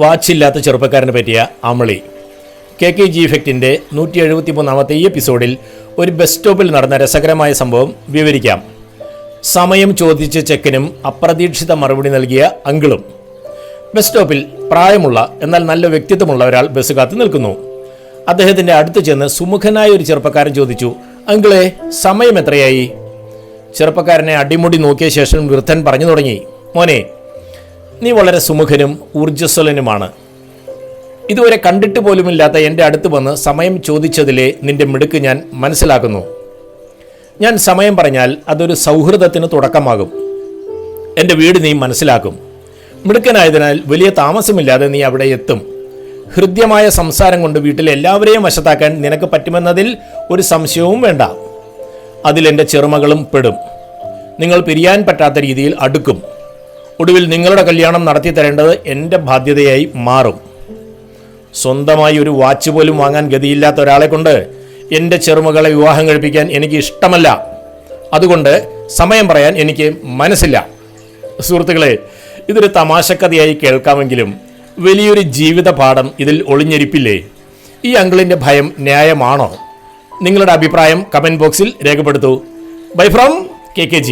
വാച്ചില്ലാത്ത ചെറുപ്പക്കാരനെ പറ്റിയ അമളി. KKG ഇഫക്റ്റിൻ്റെ 173ാമത്തെ ഈ എപ്പിസോഡിൽ ഒരു ബസ് സ്റ്റോപ്പിൽ നടന്ന രസകരമായ സംഭവം വിവരിക്കാം. സമയം ചോദിച്ച ചെക്കനും അപ്രതീക്ഷിത മറുപടി നൽകിയ അങ്കിളും. ബസ് സ്റ്റോപ്പിൽ പ്രായമുള്ള എന്നാൽ നല്ല വ്യക്തിത്വമുള്ള ഒരാൾ ബസ് കാത്ത് നിൽക്കുന്നു. അദ്ദേഹത്തിൻ്റെ അടുത്ത് ചെന്ന് സുമുഖനായ ഒരു ചെറുപ്പക്കാരൻ ചോദിച്ചു, അങ്കിളെ, സമയം എത്രയായി? ചെറുപ്പക്കാരനെ അടിമുടി നോക്കിയ ശേഷം വൃദ്ധൻ പറഞ്ഞു തുടങ്ങി, മോനെ, നീ വളരെ സുമുഖനും ഊർജ്ജസ്വലനുമാണ്. ഇതുവരെ കണ്ടിട്ട് പോലുമില്ലാത്ത എൻ്റെ അടുത്ത് വന്ന് സമയം ചോദിച്ചതിലെ നിന്റെ മിടുക്ക് ഞാൻ മനസ്സിലാക്കുന്നു. ഞാൻ സമയം പറഞ്ഞാൽ അതൊരു സൗഹൃദത്തിന് തുടക്കമാകും. എൻ്റെ വീട് നീ മനസ്സിലാക്കും. മിടുക്കനായതിനാൽ വലിയ താമസമില്ലാതെ നീ അവിടെ എത്തും. ഹൃദ്യമായ സംസാരം കൊണ്ട് വീട്ടിലെ എല്ലാവരെയും വശത്താക്കാൻ നിനക്ക് പറ്റുമെന്നതിൽ ഒരു സംശയവും വേണ്ട. അതിലെൻ്റെ ചെറുമകളും പെടും. നിങ്ങൾ പിരിയാൻ പറ്റാത്ത രീതിയിൽ അടുക്കും. ഒടുവിൽ നിങ്ങളുടെ കല്യാണം നടത്തി തരേണ്ടത് എൻ്റെ ബാധ്യതയായി മാറും. സ്വന്തമായി ഒരു വാച്ച് പോലും വാങ്ങാൻ ഗതിയില്ലാത്ത ഒരാളെ കൊണ്ട് എൻ്റെ ചെറുമകളെ വിവാഹം കഴിപ്പിക്കാൻ എനിക്ക് ഇഷ്ടമല്ല. അതുകൊണ്ട് സമയം പറയാൻ എനിക്ക് മനസ്സില്ല. സുഹൃത്തുക്കളെ, ഇതൊരു തമാശക്കഥയായി കേൾക്കാമെങ്കിലും വലിയൊരു ജീവിത പാഠം ഇതിൽ ഒളിഞ്ഞിരിപ്പില്ലേ? ഈ അങ്കിളിൻ്റെ ഭയം ന്യായമാണോ? നിങ്ങളുടെ അഭിപ്രായം കമൻറ്റ് ബോക്സിൽ രേഖപ്പെടുത്തൂ. Bye from KKG.